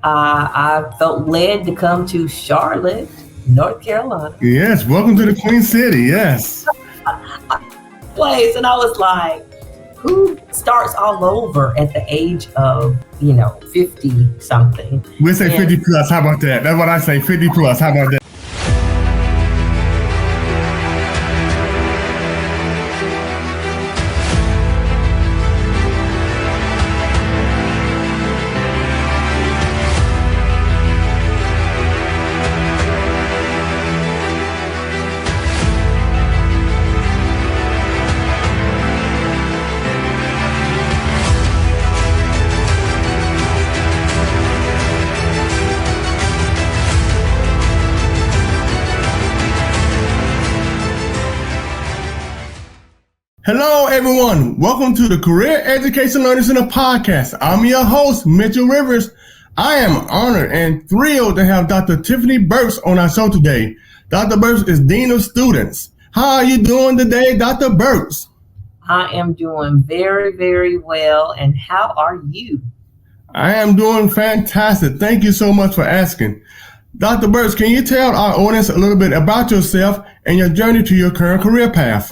I felt led to come to Charlotte, North Carolina. Yes, welcome to the Queen City. Yes. Place, and I was like, who starts all over at the age of 50 something? We'll say 50 plus. How about that? That's what I say. 50 plus. How about that? Hello, everyone. Welcome to the Career Education Learning Center podcast. I'm your host, Mitchell Rivers. I am honored and thrilled to have Dr. Tiffany Burks on our show today. Dr. Burks is Dean of Students. How are you doing today, Dr. Burks? I am doing very, very well. And how are you? I am doing fantastic. Thank you so much for asking. Dr. Burks, can you tell our audience a little bit about yourself and your journey to your current career path?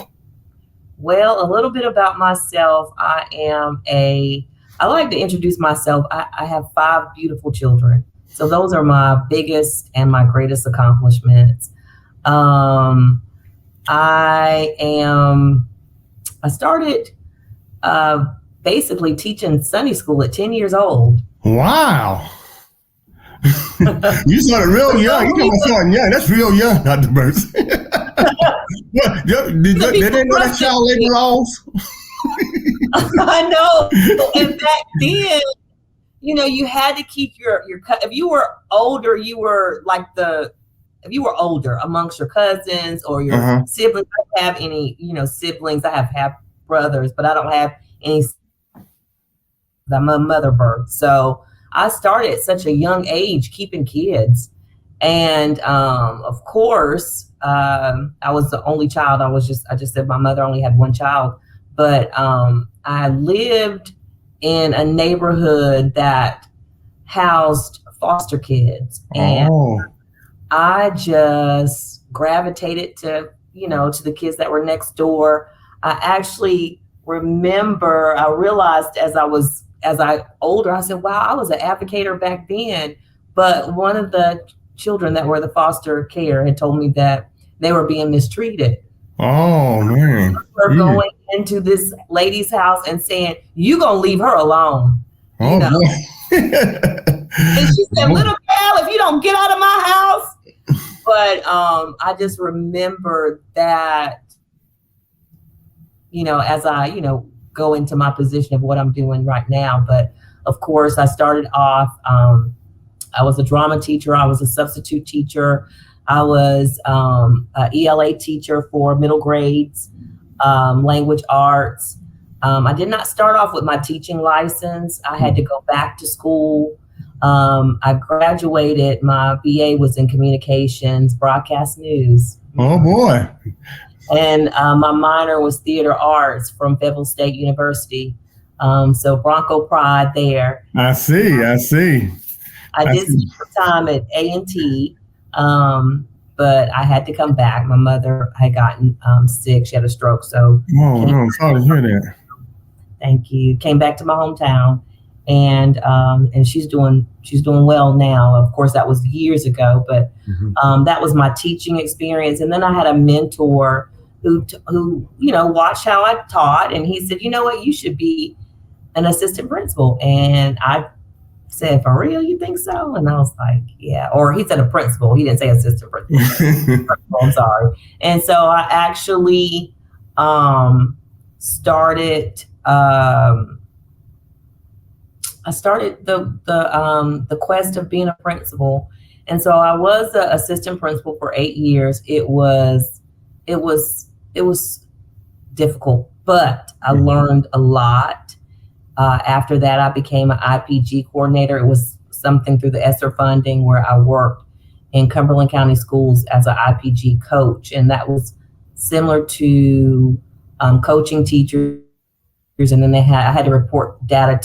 Well, a little bit about myself. I like to introduce myself. I have 5 beautiful children. So those are my biggest and my greatest accomplishments. I started basically teaching Sunday school at 10 years old. Wow. You started real young. You come starting young. That's real young, Dr. Burks. Did they know that child labor laws? I know. And back then, you had to keep your if you were older, you were like if you were older amongst your cousins or your siblings. I don't have any, siblings. I have half brothers, but I don't have any. I'm a mother birth. So I started at such a young age keeping kids. And of course, I was the only child. I just said my mother only had one child, but I lived in a neighborhood that housed foster kids. And I just gravitated to the kids that were next door. I actually I realized as I older, I said, wow, I was an advocator back then. But one of the children that were the foster care had told me that they were being mistreated. Oh, man. We're going into this lady's house and saying, you gonna leave her alone. Oh, boy. And she said, little girl, if you don't get out of my house. But I just remember that, as I, go into my position of what I'm doing right now. But of course, I started off, I was a drama teacher. I was a substitute teacher. I was an ELA teacher for middle grades, language arts. I did not start off with my teaching license. I had to go back to school. I graduated. My BA was in communications, broadcast news. Oh, boy. And my minor was theater arts from Fayetteville State University. So Bronco Pride there. I see. I did spend time at A&T, but I had to come back. My mother had gotten sick. She had a stroke. So I'm sorry to hear that. Thank you. Came back to my hometown, and she's doing well now. Of course, that was years ago, but that was my teaching experience. And then I had a mentor who watched how I taught, and he said, you know what, you should be an assistant principal. And I said, for real, you think so? And I was like, yeah. Or he said a principal. He didn't say assistant principal. I'm sorry. And so I actually started the quest of being a principal. And so I was the assistant principal for 8 years. It was difficult, but I learned a lot. After that, I became an IPG coordinator. It was something through the ESSER funding where I worked in Cumberland County Schools as an IPG coach. And that was similar to coaching teachers. And then I had to report data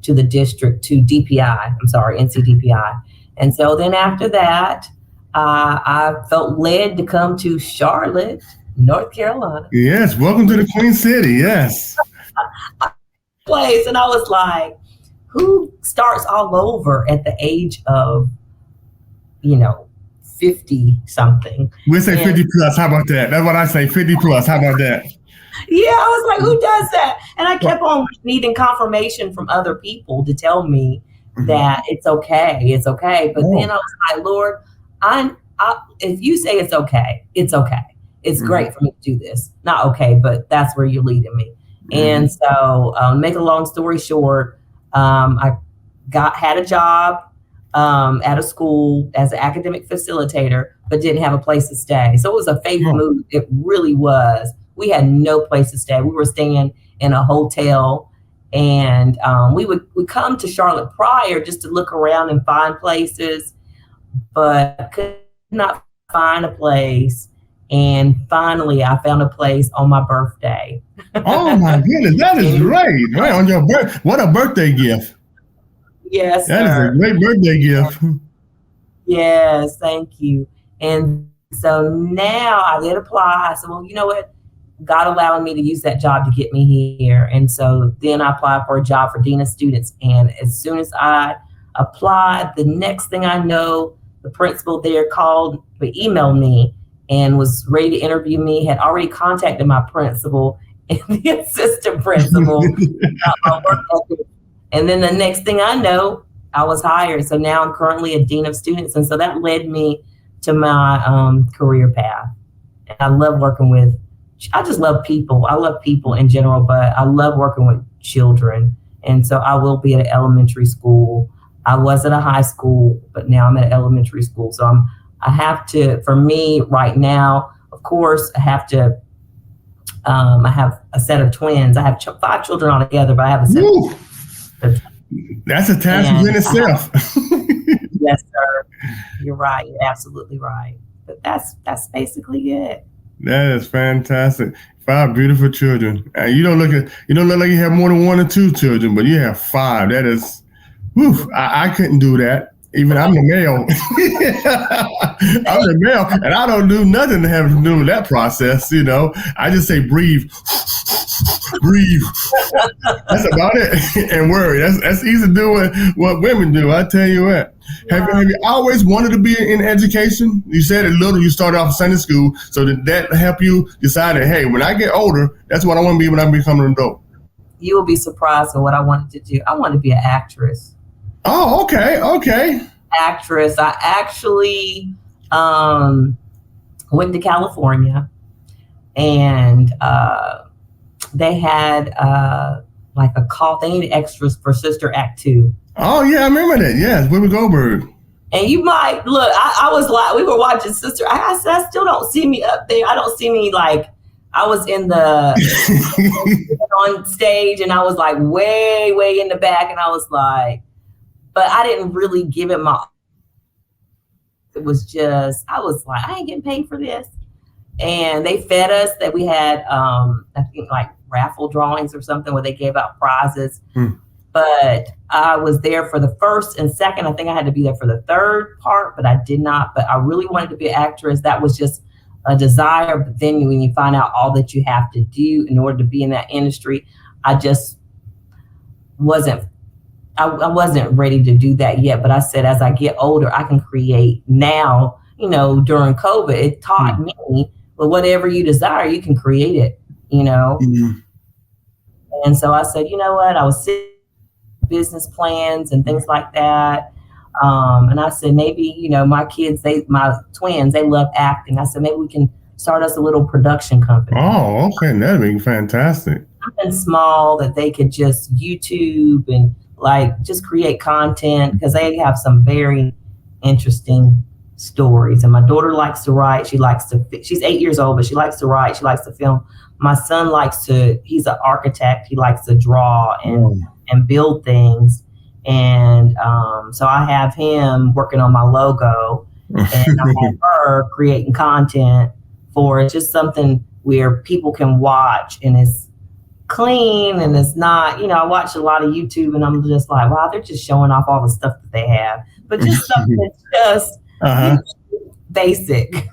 to the district, to DPI. I'm sorry, NCDPI. And so then after that, I felt led to come to Charlotte, North Carolina. Yes, welcome to the Queen City. Yes. Place, and I was like, who starts all over at the age of, 50 something? We say 50 plus. How about that? That's what I say. 50 plus. How about that? Yeah, I was like, who does that? And I kept on needing confirmation from other people to tell me that it's okay. It's okay. But then I was like, Lord, if you say it's okay, it's okay. It's great for me to do this. Not okay, but that's where you're leading me. And so, make a long story short, I had a job at a school as an academic facilitator, but didn't have a place to stay. So it was a faith move. It really was. We had no place to stay. We were staying in a hotel, and we come to Charlotte prior just to look around and find places, but could not find a place. And finally, I found a place on my birthday. Oh my goodness, that is great! Right on your birthday, what a birthday gift! Yes, that sir. is a great birthday gift. Yes, thank you. And so now I did apply. I said, well, you know what? God allowed me to use that job to get me here. And so then I applied for a job for Dean of Students. And as soon as I applied, the next thing I know, the principal there emailed me and was ready to interview me, had already contacted my principal and the assistant principal about my work ethic. And then the next thing I know, I was hired. So now I'm currently a Dean of Students. And so that led me to my career path. And I love I just love people. I love people in general, but I love working with children. And so I will be at an elementary school. I was at a high school, but now I'm at elementary school. So I have to, for me right now, of course, I have a set of twins. I have 5 children altogether, but I have a set of That's a task within itself. Yes, sir. You're right. You're absolutely right. But that's basically it. That is fantastic. 5 beautiful children. You don't look like you have more than 1 or 2 children, but you have 5. That is, I couldn't do that. Even I'm the male. I'm the male, and I don't do nothing to have to do with that process. I just say breathe, breathe. That's about it. And worry. That's easy to do what women do. I tell you what. Have you always wanted to be in education? You said you started off Sunday school. So did that help you decide that, hey, when I get older, that's what I want to be when I become an adult? You will be surprised at what I wanted to do. I wanted to be an actress. Oh, okay. Actress. I actually went to California, and they had like a call. They needed extras for Sister Act 2. Oh, yeah, I remember that. Yes, Whoopi Goldberg. And you might look, I was like, we were watching Sister. I said, I still don't see me up there. I don't see me like, I was in on stage, and I was like way, way in the back. And I was like, but I didn't really give it it was just, I was like, I ain't getting paid for this. And they fed us that we had, I think like raffle drawings or something where they gave out prizes. But I was there for the first and second. I think I had to be there for the third part, but I did not. But I really wanted to be an actress. That was just a desire. But then when you find out all that you have to do in order to be in that industry, I just wasn't ready to do that yet. But I said, as I get older, I can create now. During COVID, it taught me, well, whatever you desire, you can create it, And so I said, you know what? I was sitting business plans and things like that. And I said, maybe, my twins, they love acting. I said, maybe we can start us a little production company. Oh, okay. That'd be fantastic. Something small that they could just YouTube and just create content, because they have some very interesting stories. And my daughter likes to write. She's 8 years old, but she likes to write. She likes to film. My son he's an architect. He likes to draw and build things. And so I have him working on my logo, and I have her creating content for just something where people can watch, and it's clean and it's not, I watch a lot of YouTube and I'm just like, wow, they're just showing off all the stuff that they have. But just stuff that's just basic.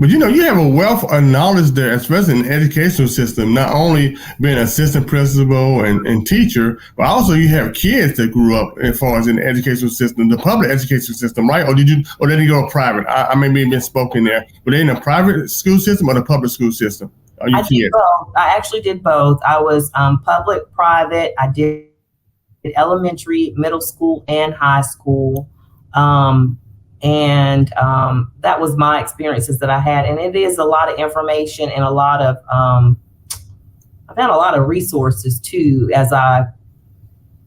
But you have a wealth of knowledge there, especially in the educational system, not only being an assistant principal and teacher, but also you have kids that grew up as far as in the educational system, the public education system, right? Or did you go private? I may be misspoken there. Were they in a private school system or the public school system? I did both. I actually did both. I was public, private. I did elementary, middle school, and high school. And that was my experiences that I had. And it is a lot of information and a lot of, I've had a lot of resources too,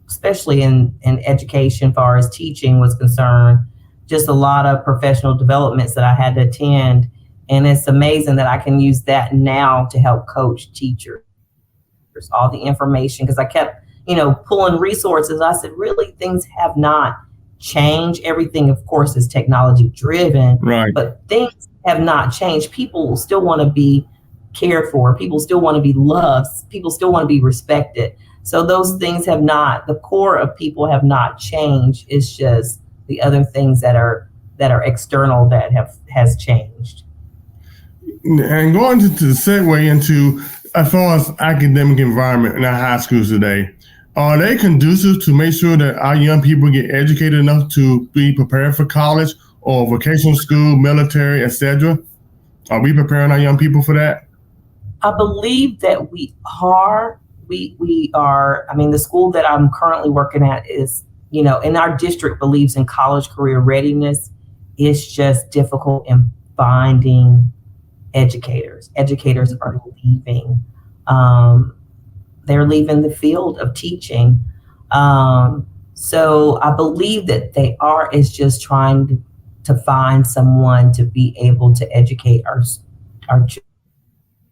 especially in education, as far as teaching was concerned, just a lot of professional developments that I had to attend. And it's amazing that I can use that now to help coach teachers, all the information, because I kept, pulling resources. I said, really, things have not change. Everything, of course, is technology driven, right? But things have not changed. People still want to be cared for. People still want to be loved. People still want to be respected. So those things have not, the core of people have not changed. It's just the other things that are external that has changed. And going to the segue into as far as academic environment in our high schools today, are they conducive to make sure that our young people get educated enough to be prepared for college or vocational school, military, etc.? Are we preparing our young people for that? I believe that we are. We are. I mean, the school that I'm currently working at is, in our district believes in college career readiness. It's just difficult in finding educators. Educators are leaving. They're leaving the field of teaching. So I believe that they are is just trying to find someone to be able to educate our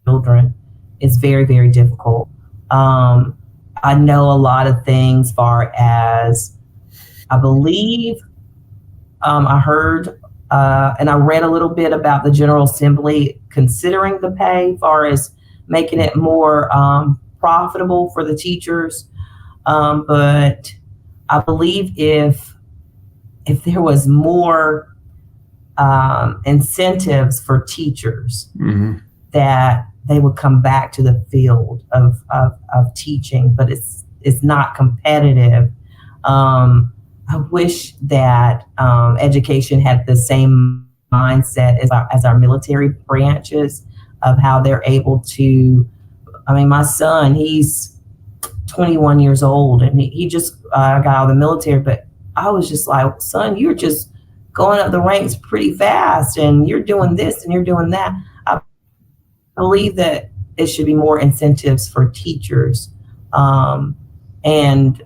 children. It's very, very difficult. I know a lot of things far as I believe I heard and I read a little bit about the General Assembly considering the pay far as making it more profitable for the teachers, but I believe if there was more incentives for teachers, that they would come back to the field of teaching. But it's not competitive. I wish that education had the same mindset as our military branches of how they're able to. I mean, my son, he's 21 years old and he just got out of the military, but I was just like, son, you're just going up the ranks pretty fast and you're doing this and you're doing that. I believe that it should be more incentives for teachers and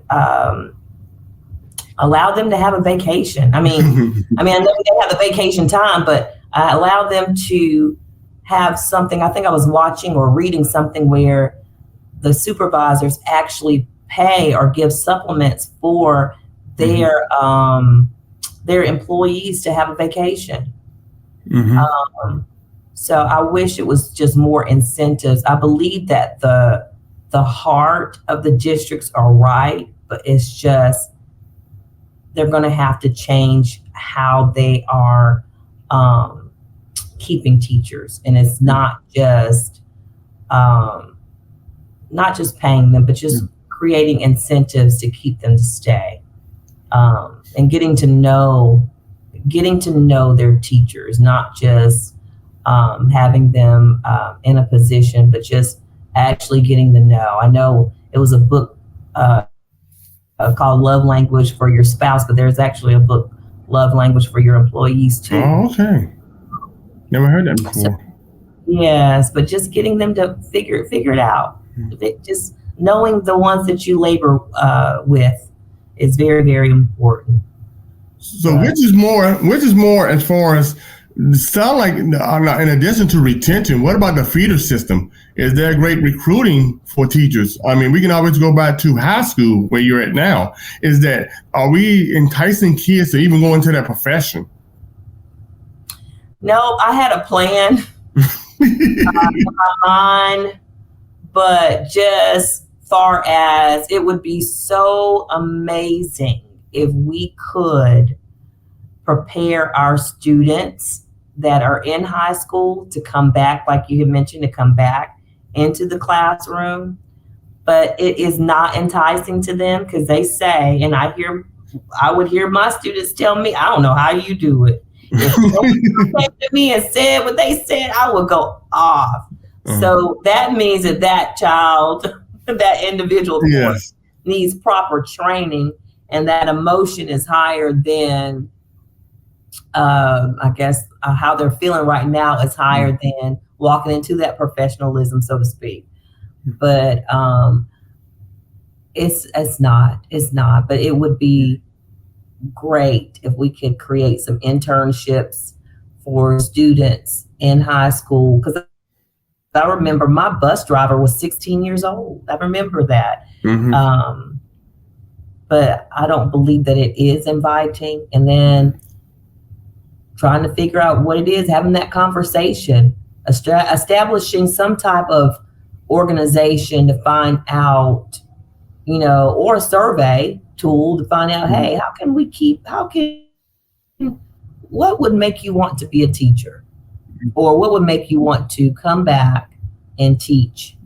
allow them to have a vacation. I mean, I know they have the vacation time, but allow them to have something. I think I was watching or reading something where the supervisors actually pay or give supplements for their employees to have a vacation. So I wish it was just more incentives. I believe that the heart of the districts are right, but it's just they're going to have to change how they are keeping teachers, and it's not just paying them, but just creating incentives to keep them to stay, and getting to know their teachers, not just having them in a position, but just actually getting to know. I know it was a book called Love Language for Your Spouse, but there's actually a book, Love Language for Your Employees too. Oh, okay. Never heard that before. So, yes, but just getting them to figure it out. Just knowing the ones that you labor with is very, very important. So which is more as far as sound like, in addition to retention, what about the feeder system? Is there great recruiting for teachers? I mean, we can always go back to high school where you're at now. Are we enticing kids to even go into that profession? No, I had a plan. Mine, but just far as it would be so amazing if we could prepare our students that are in high school to come back, like you had mentioned, to come back into the classroom. But it is not enticing to them because they say, and I would hear my students tell me, I don't know how you do it. If someone came to me and said what they said, I would go off. So that means that child, that individual, yes, needs proper training, and that emotion is higher than, I guess, how they're feeling right now is higher than walking into that professionalism, so to speak. But it's not, but it would be great if we could create some internships for students in high school, because I remember my bus driver was 16 years old. I remember that. But I don't believe that it is inviting. And then trying to figure out what it is, having that conversation, establishing some type of organization to find out, or a survey tool to find out, hey, what would make you want to be a teacher? Or what would make you want to come back and teach?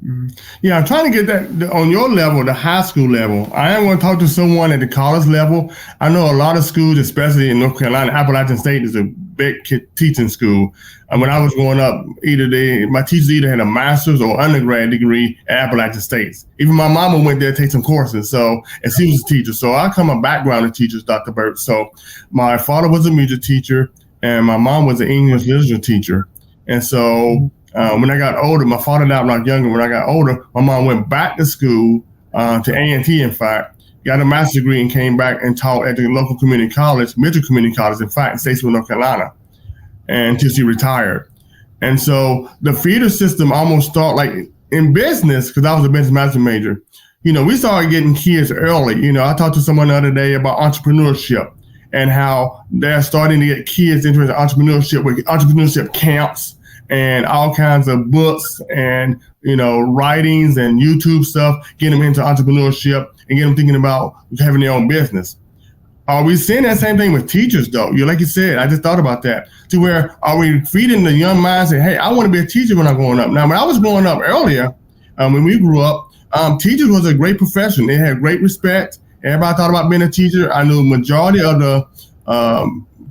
Yeah, I'm trying to get that on your level, the high school level. I am going to talk to someone at the college level. I know a lot of schools, especially in North Carolina, Appalachian State is a big teaching school. And when I was growing up, my teachers either had a master's or undergrad degree at Appalachian State. Even my mama went there to take some courses, and she was a teacher. So I come a background of teachers, Dr. Burks. So my father was a music teacher, and my mom was an English literature teacher. And so when I got older, my father died when I was younger. When I got older, my mom went back to school, to A&T, in fact, got a master's degree and came back and taught at the local community college, Mitchell Community College, in fact, in Statesville, North Carolina, until she retired. And so the feeder system almost started like in business, because I was a business management major. We started getting kids early. I talked to someone the other day about entrepreneurship and how they're starting to get kids interested in entrepreneurship with entrepreneurship camps and all kinds of books and, writings and YouTube stuff, get them into entrepreneurship and get them thinking about having their own business. Are we seeing that same thing with teachers, though? Like you said, I just thought about that. To where are we feeding the young mind, say, hey, I want to be a teacher when I'm growing up? Now, when I was growing up earlier, when we grew up, teachers was a great profession. They had great respect. Everybody thought about being a teacher. I knew majority of the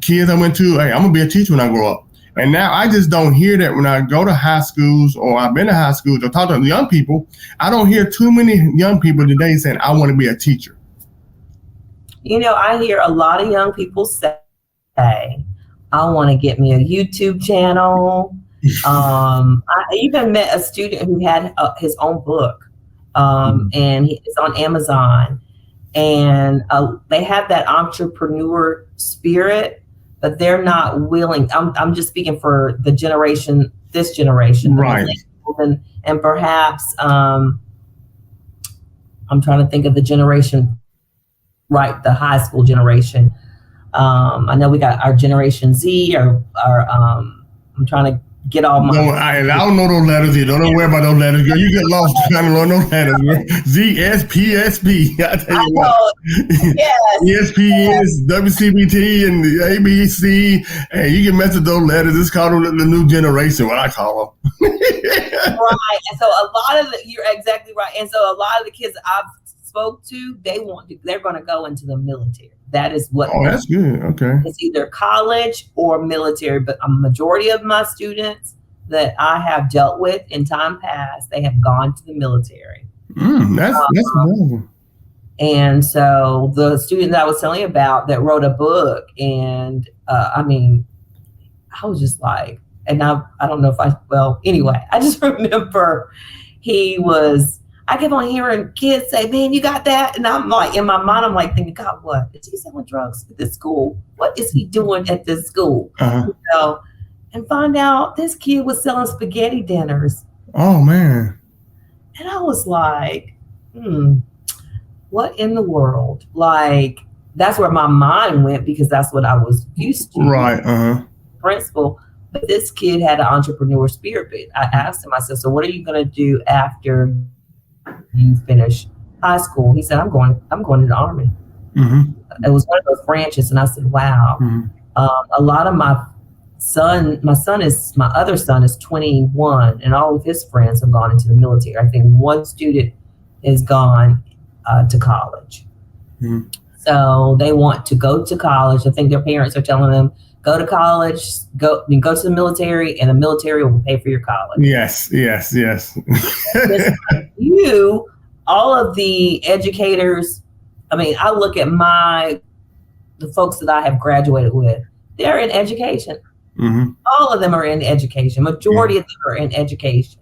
kids I went to, hey, I'm going to be a teacher when I grow up. And now I just don't hear that when I go to high schools or I've been to high schools or talk to young people. I don't hear too many young people today saying, I want to be a teacher. I hear a lot of young people say, I want to get me a YouTube channel. I even met a student who had his own book, and it's on Amazon. And they have that entrepreneur spirit, but they're not willing. I'm just speaking for this generation, right? And perhaps I'm trying to think of the generation, right? The high school generation. I know we got our Generation Z, or I'm trying to get all my. I don't know those letters here. Don't worry about those letters, girl. You get lost trying to learn those letters, girl. Z, S, P, S, B. I tell you what. Yes. ESPN, WCBT, and the ABC. And you can mess with those letters. It's called the new generation, what I call them. Right. And so you're exactly right. And so a lot of the kids I've spoke to, they're going to go into the military. That is what. Oh, that's good. Okay. It's either college or military, but a majority of my students that I have dealt with in time past, they have gone to the military. That's amazing. And so the student that I was telling you about that wrote a book, and I was just like, and I don't know if anyway, I just remember I kept on hearing kids say, man, you got that? And I'm like, in my mind, I'm like thinking, God, what? Is he selling drugs at this school? What is he doing at this school? And find out this kid was selling spaghetti dinners. Oh, man. And I was like, what in the world? Like, that's where my mind went, because that's what I was used to. Right. Principal. But this kid had an entrepreneur spirit. But I asked him, I said, so what are you going to do after you finish high school? He said, I'm going to the Army. Mm-hmm. It was one of those branches. And I said, wow. Mm-hmm. A lot of my other son is 21, and all of his friends have gone into the military. I think one student is gone to college. Mm-hmm. So they want to go to college. I think their parents are telling them, go to college, go to the military, and the military will pay for your college. Yes. You, all of the educators, I mean, I look at the folks that I have graduated with, they're in education. Mm-hmm. All of them are in education. Majority of them are in education.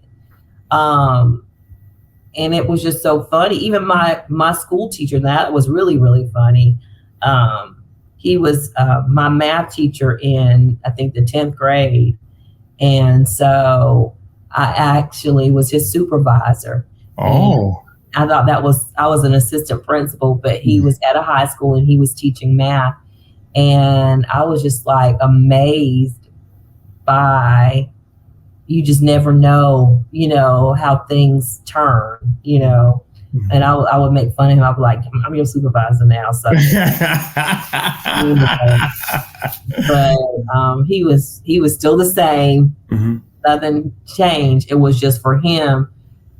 And it was just so funny. Even my school teacher, that was really, really funny. He was my math teacher in, I think, the 10th grade. And so I actually was his supervisor. Oh. And I thought I was an assistant principal, but he was at a high school and he was teaching math. And I was just like amazed by, you just never know, how things turn, and I would make fun of him. I'd be like, I'm your supervisor now. So, but he was still the same. Mm-hmm. Nothing changed. It was just for him.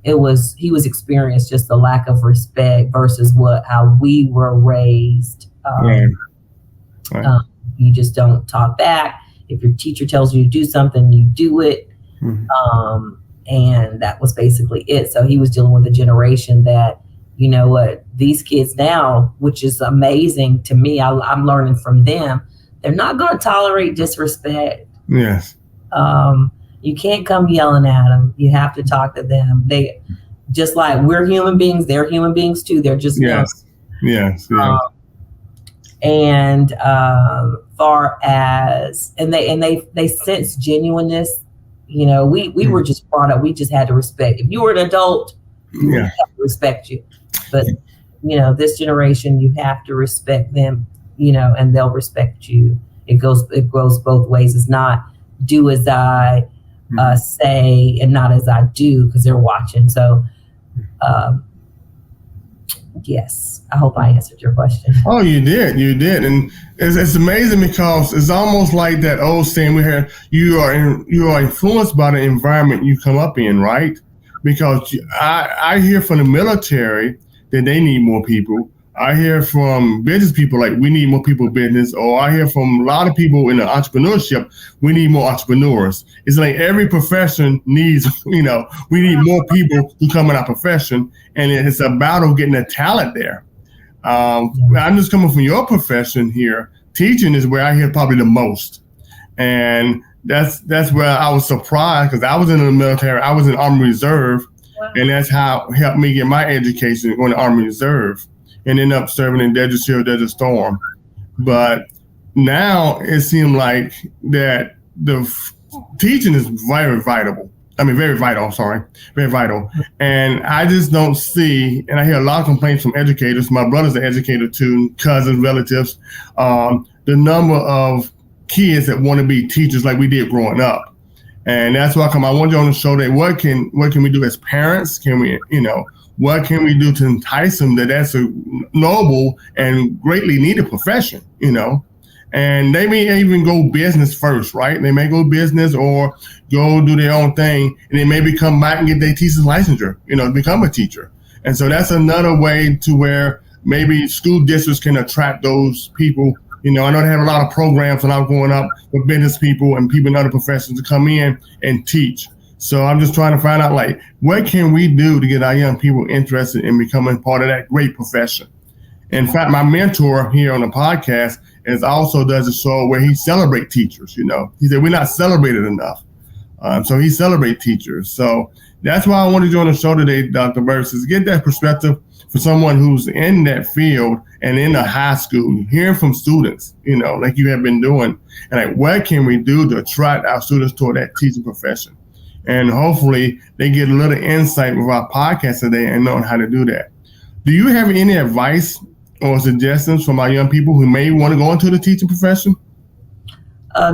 He was experienced just the lack of respect versus how we were raised. Right. You just don't talk back. If your teacher tells you to do something, you do it. Mm-hmm. And that was basically it. So he was dealing with a generation that, these kids now, which is amazing to me, I'm learning from them. They're not going to tolerate disrespect. Yes. You can't come yelling at them. You have to talk to them. They just like we're human beings. They're human beings too. They're just Yes. And far as they sense genuineness. We were just brought up. We just had to respect. If you were an adult, we have to respect you. But this generation, you have to respect them. And they'll respect you. It goes both ways. It's not do as I say and not as I do, because they're watching. So, yes, I hope I answered your question. Oh, you did, and it's amazing because it's almost like that old saying we hear: you are influenced by the environment you come up in, right? Because I hear from the military that they need more people. I hear from business people like we need more people in business, or I hear from a lot of people in the entrepreneurship, we need more entrepreneurs. It's like every profession needs, we need more people to come in our profession, and it's a battle getting the talent there. I'm just coming from your profession here. Teaching is where I hear probably the most, and that's where I was surprised because I was in the military. I was in Army Reserve, and that's how it helped me get my education on the Army Reserve. And end up serving in Desert Shield, Desert Storm. But now it seems like that the teaching is very vital. Very vital. And I just don't see, and I hear a lot of complaints from educators. My brother's an educator too, cousins, relatives. The number of kids that want to be teachers like we did growing up. And that's why I want you on the show that what can we do as parents? Can we, what can we do to entice them that's a noble and greatly needed profession, And they may even go business first, right? They may go business or go do their own thing, and they maybe come back and get their teacher's licensure, become a teacher. And so that's another way to where maybe school districts can attract those people. I know they have a lot of programs when I was growing up for business people and people in other professions to come in and teach. So I'm just trying to find out, what can we do to get our young people interested in becoming part of that great profession? In fact, my mentor here on the podcast also does a show where he celebrates teachers. He said we're not celebrated enough. So he celebrates teachers. So that's why I wanted you on the show today, Dr. Burks, is get that perspective for someone who's in that field and in the high school, hearing from students, like you have been doing. And what can we do to attract our students toward that teaching profession? And hopefully they get a little insight with our podcast today and knowing how to do that. Do you have any advice or suggestions from our young people who may want to go into the teaching profession?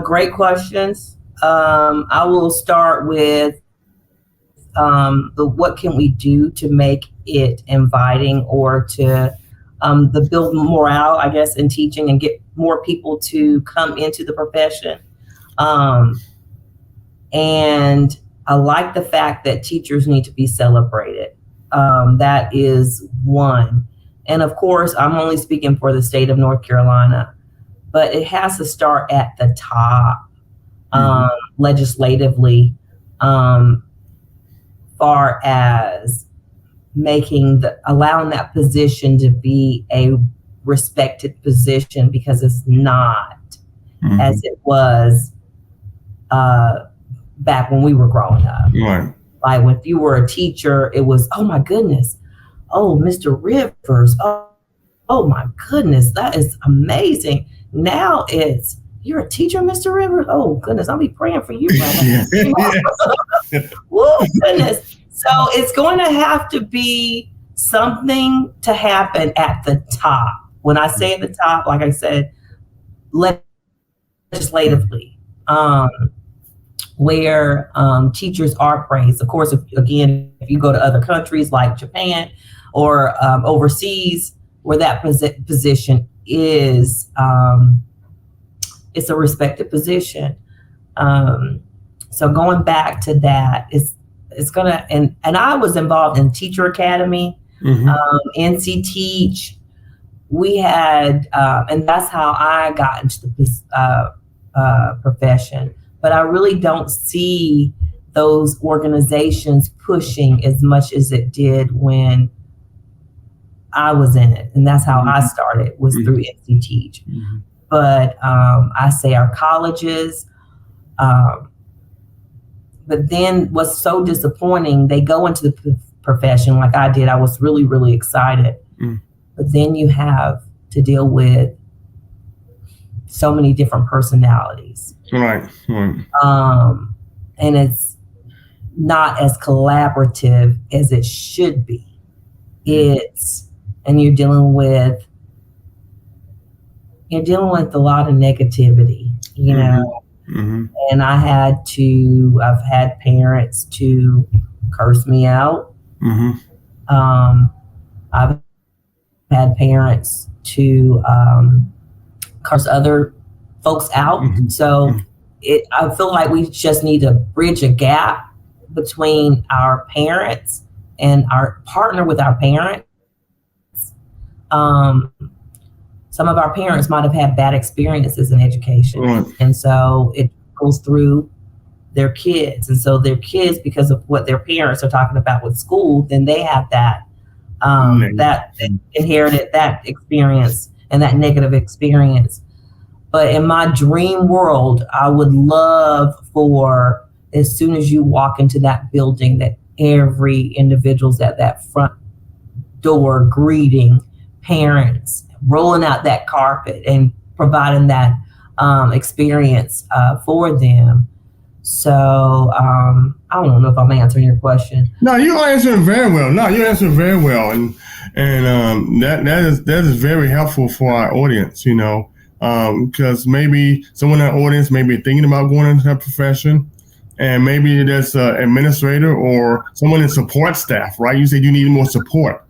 Great questions. I will start with what can we do to make it inviting, or to the build morale, I guess, in teaching and get more people to come into the profession. And I like the fact that teachers need to be celebrated. That is one. And of course, I'm only speaking for the state of North Carolina, but it has to start at the top, legislatively, far as allowing that position to be a respected position, because it's not as it was back when we were growing up. Right. Like if you were a teacher, it was, oh my goodness, oh, Mr. Rivers, oh my goodness, that is amazing. Now it's, you're a teacher, Mr. Rivers? Oh goodness, I'll be praying for you. Whoa, goodness. So it's going to have to be something to happen at the top. When I say at the top, like I said, legislatively, where teachers are praised. Of course, if you go to other countries like Japan or overseas, where that position is, it's a respected position. So going back to that, it's gonna, and I was involved in Teacher Academy, NC Teach. We had, and that's how I got into the profession. But I really don't see those organizations pushing as much as it did when I was in it. And that's how I started, was through NC Teach. But I say our colleges, but then what's so disappointing, they go into the profession like I did. I was really, really excited. But then you have to deal with so many different personalities. Right. And it's not as collaborative as it should be. And you're dealing with a lot of negativity, you know. And I've had parents to curse me out. I've had parents to curse other folks out. So I feel like we just need to bridge a gap between our parents and partner with our parents. Some of our parents might have had bad experiences in education. And so it goes through their kids. And so their kids, because of what their parents are talking about with school, then they have that inherited that experience and that negative experience. But in my dream world, I would love for, as soon as you walk into that building, that every individual's at that front door greeting parents, rolling out that carpet and providing that experience for them. So I don't know if I'm answering your question. No, you're answering very well. And that is very helpful for our audience, you know, because maybe someone in our audience may be thinking about going into that profession, and maybe there's an administrator or someone in support staff, right? You said you need more support,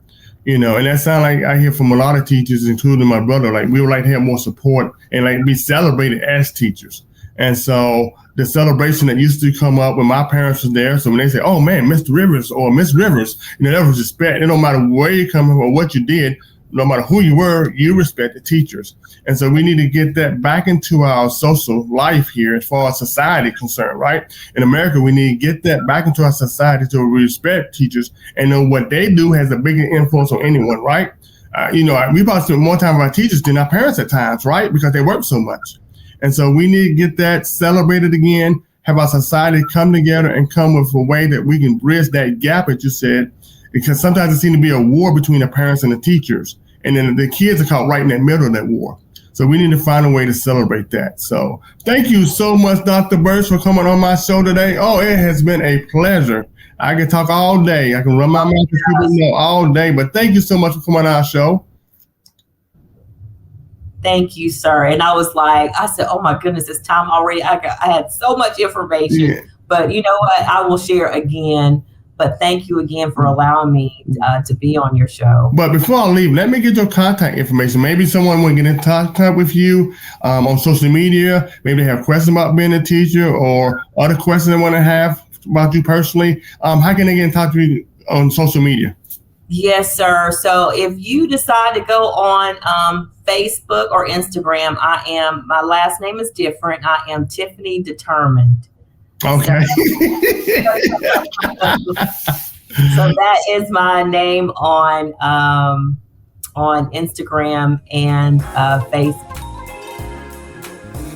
you know, and that sounds like I hear from a lot of teachers, including my brother, like we would like to have more support and like be celebrated as teachers. And so the celebration that used to come up when my parents were there, so when they say, oh man, Mr. Rivers or Miss Rivers, you know, that was respect. It don't matter where you come from or what you did, no matter who you were, you respect the teachers. And so we need to get that back into our social life here as far as society is concerned, right? In America, we need to get that back into our society to respect teachers and know what they do has a bigger influence on anyone, right? You know, we probably spend more time with our teachers than our parents at times, right? Because they work so much. And so we need to get that celebrated again, have our society come together and come with a way that we can bridge that gap that you said, because sometimes it seems to be a war between the parents and the teachers. And then the kids are caught right in the middle of that war. So we need to find a way to celebrate that. So thank you so much, Dr. Burks, for coming on my show today. Oh, it has been a pleasure. I can talk all day. I can run my mouth to people know all day. But thank you so much for coming on our show. Thank you, sir. And I was like, I said, oh my goodness, it's time already. I had so much information, but you know what? I will share again. But thank you again for allowing me to be on your show. But before I leave, let me get your contact information. Maybe someone will get in contact with you on social media. Maybe they have questions about being a teacher or other questions they want to have about you personally. How can they get in touch with you on social media? Yes, sir. So if you decide to go on Facebook or Instagram, my last name is different. I am Tiffany Determined. Okay. So that is my name on Instagram and Facebook.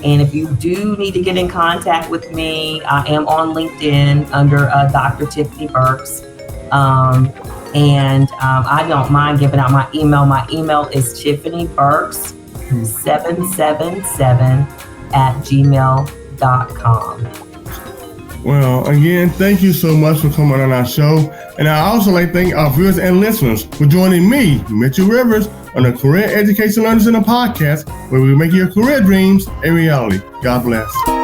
And if you do need to get in contact with me, I am on LinkedIn under Dr. Tiffany Burks. And I don't mind giving out my email. My email is tiffanyburks777@gmail.com. Well, again, thank you so much for coming on our show. And I also like to thank our viewers and listeners for joining me, Mitchell Rivers, on the Career Education Learning Center podcast, where we make your career dreams a reality. God bless.